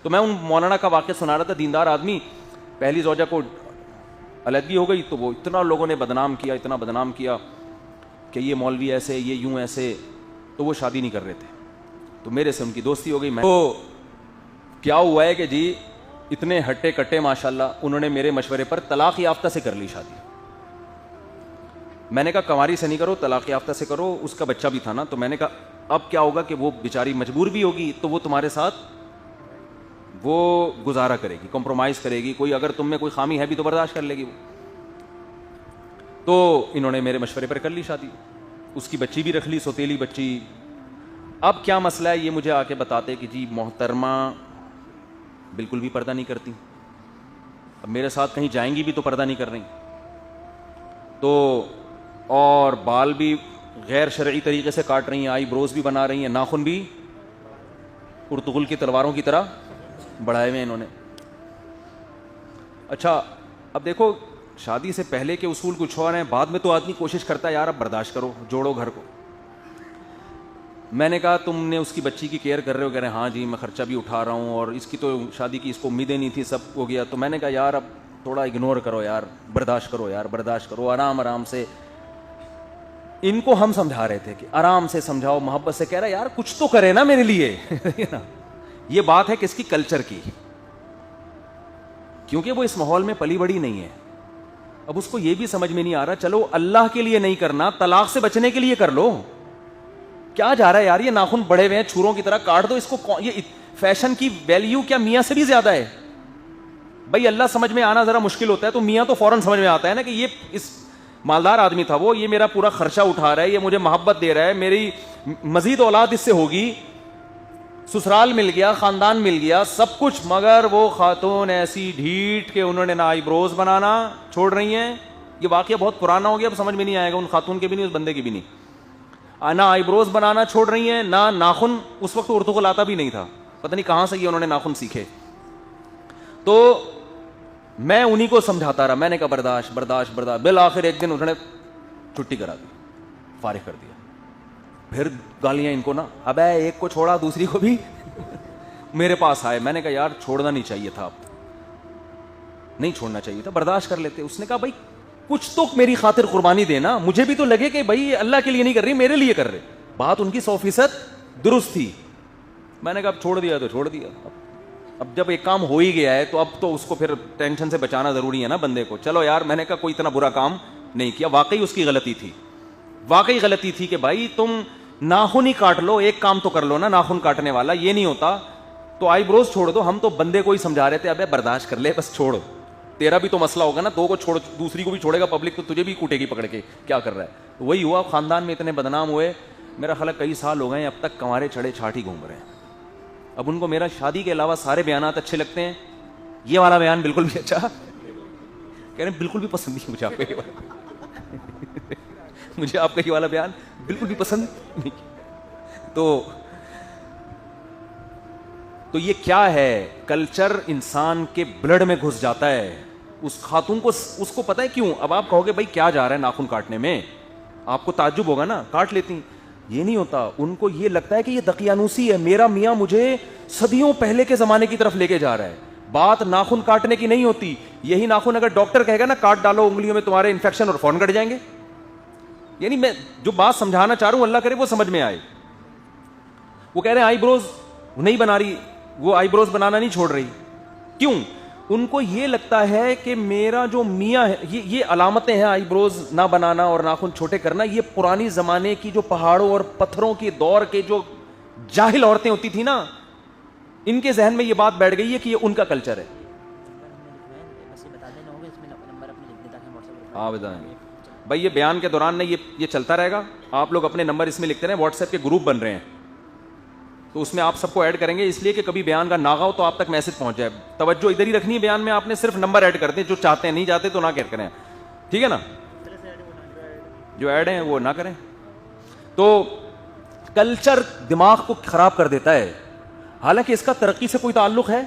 تو میں ان مولانا کا واقعہ سنا رہا تھا. دیندار آدمی, پہلی زوجہ کو علیحدگی ہو گئی تو وہ اتنا لوگوں نے بدنام کیا, اتنا بدنام کیا کہ یہ مولوی ایسے, یہ یوں ایسے, تو وہ شادی نہیں کر رہے تھے. تو میرے سے ان کی دوستی ہو گئی. میں تو کیا ہوا ہے کہ جی اتنے ہٹے کٹے ماشاءاللہ, انہوں نے میرے مشورے پر طلاق یافتہ سے کر لی شادی. میں نے کہا کنواری سے نہیں کرو, طلاق یافتہ سے کرو. اس کا بچہ بھی تھا نا, تو میں نے کہا اب کیا ہوگا کہ وہ بیچاری مجبور بھی ہوگی تو وہ تمہارے ساتھ وہ گزارا کرے گی, کمپرومائز کرے گی, کوئی اگر تم میں کوئی خامی ہے بھی تو برداشت کر لے گی وہ. تو انہوں نے میرے مشورے پر کر لی شادی. اس کی بچی بھی رکھ لی, سوتیلی بچی. اب کیا مسئلہ ہے یہ مجھے آ کے بتاتے کہ جی محترمہ بالکل بھی پردہ نہیں کرتی, اب میرے ساتھ کہیں جائیں گی بھی تو پردہ نہیں کر رہی, تو اور بال بھی غیر شرعی طریقے سے کاٹ رہی ہیں, آئی بروز بھی بنا رہی ہیں, ناخن بھی ارطغرل کی تلواروں کی طرح بڑھائے ہوئے انہوں نے. اچھا اب دیکھو, شادی سے پہلے کے اصول کچھ اور ہیں, بعد میں تو آدمی کوشش کرتا ہے یار اب برداشت کرو, جوڑو گھر کو. میں نے کہا تم نے اس کی بچی کی کیئر کر رہے ہو, کہہ رہے ہیں ہاں جی میں خرچہ بھی اٹھا رہا ہوں, اور اس کی تو شادی کی اس کو امیدیں نہیں تھی, سب ہو گیا. تو میں نے کہا یار اب تھوڑا اگنور کرو یار, برداشت کرو یار, برداشت کرو, آرام آرام سے. ان کو ہم سمجھا رہے تھے کہ آرام سے سمجھاؤ, محبت سے. کہہ رہا یار کچھ تو کرے نا میرے لیے. یہ بات ہے کس کی, کلچر کی, کیونکہ وہ اس ماحول میں پلی بڑی نہیں ہے. اب اس کو یہ بھی سمجھ میں نہیں آ رہا, چلو اللہ کے لیے نہیں کرنا, طلاق سے بچنے کے لیے کر لو. کیا جا رہا ہے یار, یہ ناخن بڑے ہوئے ہیں چھوروں کی طرح, کاٹ دو اس کو. یہ فیشن کی ویلیو کیا میاں سے بھی زیادہ ہے بھائی؟ اللہ سمجھ میں آنا ذرا مشکل ہوتا ہے, تو میاں تو فوراً سمجھ میں آتا ہے نا کہ یہ اس مالدار آدمی تھا وہ, یہ میرا پورا خرچہ اٹھا رہا ہے, یہ مجھے محبت دے رہا ہے, میری مزید اولاد اس سے ہوگی, سسرال مل گیا, خاندان مل گیا, سب کچھ. مگر وہ خاتون ایسی ڈھیٹ کہ انہوں نے نہ آئی بروز بنانا چھوڑ رہی ہیں. یہ واقعہ بہت پرانا ہو گیا, اب سمجھ میں نہیں آئے گا ان خاتون کے بھی نہیں, اس بندے کے بھی نہیں. نہ آئی بروز بنانا چھوڑ رہی ہیں, نہ ناخن. اس وقت ارطغرل آتا بھی نہیں تھا, پتہ نہیں کہاں سے یہ انہوں نے ناخن سیکھے. تو میں انہی کو سمجھاتا رہا, میں نے کہا برداشت برداشت برداشت. بالآخر ایک دن انہوں نے چھٹی کرا دی, فارغ کر دیا. پھر گالیاں ان کو نا, اب ایک کو چھوڑا دوسری کو بھی میرے پاس آئے. میں نے کہا یار چھوڑنا نہیں چاہیے تھا, آپ نہیں چھوڑنا چاہیے تھا, برداشت کر لیتے. اس نے کہا بھائی کچھ تو میری خاطر قربانی دینا, مجھے بھی تو لگے کہ بھائی اللہ کے لیے نہیں کر رہی, میرے لیے کر رہے. بات ان کی 100% درست تھی. میں نے کہا اب چھوڑ دیا تو چھوڑ دیا. اب جب ایک کام ہو ہی گیا ہے تو اب تو اس کو پھر ٹینشن سے بچانا ضروری ہے نا بندے کو. چلو یار, میں نے کہا کوئی اتنا برا کام نہیں کیا, واقعی اس کی غلطی تھی, واقعی غلطی تھی کہ بھائی تم ناخن ہی کاٹ لو, ایک کام تو کر لو نا ناخن کاٹنے والا, یہ نہیں ہوتا تو آئی بروز چھوڑ دو. ہم تو بندے کو ہی سمجھا رہے تھے ابے برداشت کر لے, بس چھوڑ, تیرا بھی تو مسئلہ ہوگا نا, دو کو چھوڑ دوسری کو بھی چھوڑے گا پبلک تو تجھے بھی کوٹے گی پکڑ کے, کیا کر رہا ہے. وہی ہوا, خاندان میں اتنے بدنام ہوئے, میرا خیال ہے کئی سال ہو گئے ہیں اب تک کنوارے چڑھے چھاٹ ہی گھوم رہے ہیں. اب ان کو میرا شادی کے علاوہ سارے بیانات اچھے لگتے ہیں, یہ والا بیان بالکل بھی اچھا, کہہ رہے ہیں بالکل بھی پسند نہیں مجھے آپ کا, مجھے آپ کا یہ والا بیان بالکل بھی پسند نہیں. تو یہ کیا ہے, کلچر انسان کے بلڈ میں گھس جاتا ہے. اس خاتون کو, اس کو پتہ ہے کیوں. اب آپ کہو گے بھائی کیا جا رہا ہے ناخن کاٹنے میں, آپ کو تعجب ہوگا نا, کاٹ لیتی. یہ نہیں ہوتا, ان کو یہ لگتا ہے کہ یہ دقیانوسی ہے, میرا میاں مجھے صدیوں پہلے کے زمانے کی طرف لے کے جا رہا ہے. بات ناخن کاٹنے کی نہیں ہوتی. یہی ناخن اگر ڈاکٹر کہے گا نا کاٹ ڈالو انگلیوں میں, تمہارے انفیکشن اور فوراً کٹ جائیں گے. یعنی میں جو بات سمجھانا چاہ رہا ہوں اللہ کرے وہ سمجھ میں آئے. وہ کہہ رہے ہیں آئی بروز نہیں بنا رہی, وہ آئی بروز بنانا نہیں چھوڑ رہی. کیوں؟ ان کو یہ لگتا ہے کہ میرا جو میاں ہے, یہ علامتیں ہیں آئی بروز نہ بنانا اور ناخن چھوٹے کرنا, یہ پرانی زمانے کی جو پہاڑوں اور پتھروں کے دور کے جو جاہل عورتیں ہوتی تھی نا, ان کے ذہن میں یہ بات بیٹھ گئی ہے کہ یہ ان کا کلچر ہے. ہاں بتائیں بھائی, یہ بیان کے دوران یہ چلتا رہے گا. آپ لوگ اپنے نمبر اس میں لکھتے رہیں, واٹس ایپ کے گروپ بن رہے ہیں تو اس میں آپ سب کو ایڈ کریں گے, اس لیے کہ کبھی بیان کا ناغا ہو تو آپ تک میسج پہنچ جائے. توجہ ادھر ہی رکھنی ہے بیان میں, آپ نے صرف نمبر ایڈ کر دیں, جو چاہتے ہیں, نہیں چاہتے تو نہ کیئر کریں, ٹھیک ہے نا, جو ایڈ ہیں وہ نہ کریں. تو کلچر دماغ کو خراب کر دیتا ہے, حالانکہ اس کا ترقی سے کوئی تعلق ہے